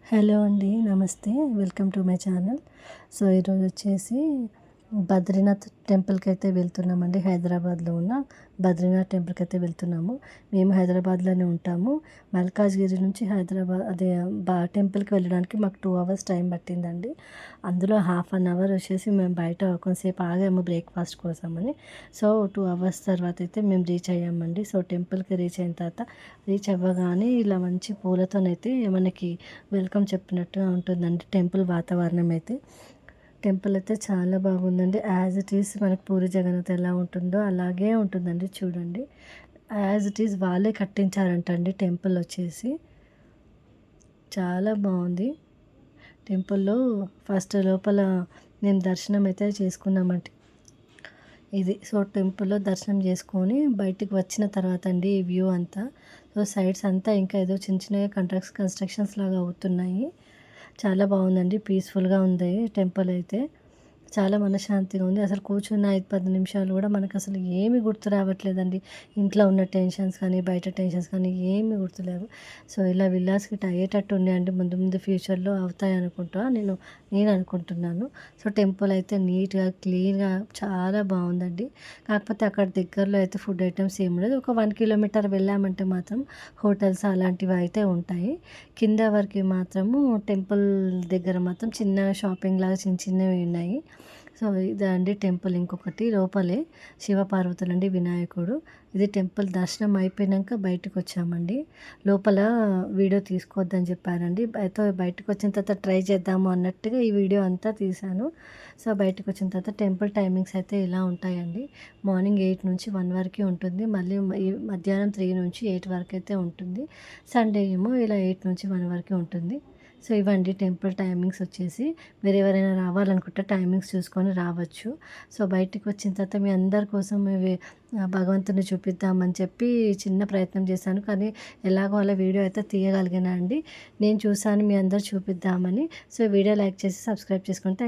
Hello అండి, నమస్తే. Welcome to my channel. So ఈరోజు వచ్చేసి బద్రీనాథ్ టెంపుల్కి అయితే వెళ్తున్నామండి. హైదరాబాద్లో ఉన్న బద్రీనాథ్ టెంపుల్కి అయితే వెళ్తున్నాము. మేము హైదరాబాద్లోనే ఉంటాము. మల్కాజ్గిరి నుంచి హైదరాబాద్ టెంపుల్కి వెళ్ళడానికి మాకు 2 hours టైం పట్టిందండి. అందులో హాఫ్ అన్ అవర్ వచ్చేసి మేము బయట కొంతసేపు ఆగాము బ్రేక్ఫాస్ట్ కోసమని. సో 2 hours తర్వాత అయితే మేము రీచ్ అయ్యామండి. సో టెంపుల్కి రీచ్ అయిన తర్వాత రీచ్ అవ్వగానే ఇలా మంచి పూలతోనైతే మనకి వెల్కమ్ చెప్పినట్టుగా ఉంటుందండి టెంపుల్ వాతావరణం అయితే. టెంపుల్ అయితే చాలా బాగుందండి. యాజ్ ఇట్ ఈస్ మనకు పూరి జగన్నాథ్ ఎలా ఉంటుందో అలాగే ఉంటుందండి. చూడండి, యాజ్ ఇట్ ఈస్ వాళ్ళే కట్టించారంటండి టెంపుల్ వచ్చేసి. చాలా బాగుంది. టెంపుల్లో ఫస్ట్ లోపల మేము దర్శనం అయితే చేసుకున్నామండి. ఇది సో టెంపుల్లో దర్శనం చేసుకొని బయటికి వచ్చిన తర్వాత అండి ఈ వ్యూ అంతా. సో సైడ్స్ అంతా ఇంకా ఏదో చిన్న చిన్నగా కన్స్ట్రక్షన్స్ లాగా అవుతున్నాయి. చాలా బాగుందండి. పీస్ఫుల్గా ఉంది టెంపుల్ అయితే. చాలా మనశ్శాంతిగా ఉంది. అసలు కూర్చున్న 5-10 నిమిషాలు కూడా మనకు అసలు ఏమి గుర్తు రావట్లేదండి. ఇంట్లో ఉన్న టెన్షన్స్ కానీ బయట టెన్షన్స్ కానీ ఏమి గుర్తులేవు. సో ఇలా విల్లాస్కి అయ్యేటట్టు ఉన్నాయండి. ముందు ముందు ఫ్యూచర్లో అవుతాయి అనుకుంటా నేను అనుకుంటున్నాను. సో టెంపుల్ అయితే నీట్గా క్లీన్గా చాలా బాగుందండి. కాకపోతే అక్కడ దగ్గరలో అయితే ఫుడ్ ఐటమ్స్ ఏమి ఉండదు. ఒక 1 kilometer వెళ్ళామంటే మాత్రం హోటల్స్ అలాంటివి అయితే ఉంటాయి. కింద వరకు మాత్రము టెంపుల్ దగ్గర మాత్రం చిన్న షాపింగ్ లాగా చిన్న చిన్నవి ఉన్నాయి. సో ఇదండి టెంపుల్. ఇంకొకటి లోపలే శివపార్వతులండి, వినాయకుడు. ఇది టెంపుల్ దర్శనం అయిపోయాక బయటకు వచ్చామండి. లోపల వీడియో తీసుకోవద్దని చెప్పారండి. అయితే బయటకు వచ్చిన తర్వాత ట్రై చేద్దాము అన్నట్టుగా ఈ వీడియో అంతా తీశాను. సో బయటకు వచ్చిన తర్వాత టెంపుల్ టైమింగ్స్ అయితే ఇలా ఉంటాయండి. మార్నింగ్ 8 నుంచి 1 వరకు ఉంటుంది. మళ్ళీ మధ్యాహ్నం 3 నుంచి 8 వరకు అయితే ఉంటుంది. సండే ఏమో ఇలా 8 నుంచి 1 వరకు ఉంటుంది. సో ఇవండి టెంపుల్ టైమింగ్స్ వచ్చేసి. మీరు ఎవరైనా రావాలనుకుంటే టైమింగ్స్ చూసుకొని రావచ్చు. సో బయటికి వచ్చిన తర్వాత మీ అందరి కోసం ఇవి భగవంతుని చూపిద్దామని చెప్పి చిన్న ప్రయత్నం చేశాను. కానీ ఎలాగో అలా వీడియో అయితే తీయగలిగానండి. నేను చూసాను మీ అందరు చూపిద్దామని. సో వీడియో లైక్ చేసి సబ్స్క్రైబ్ చేసుకుంటే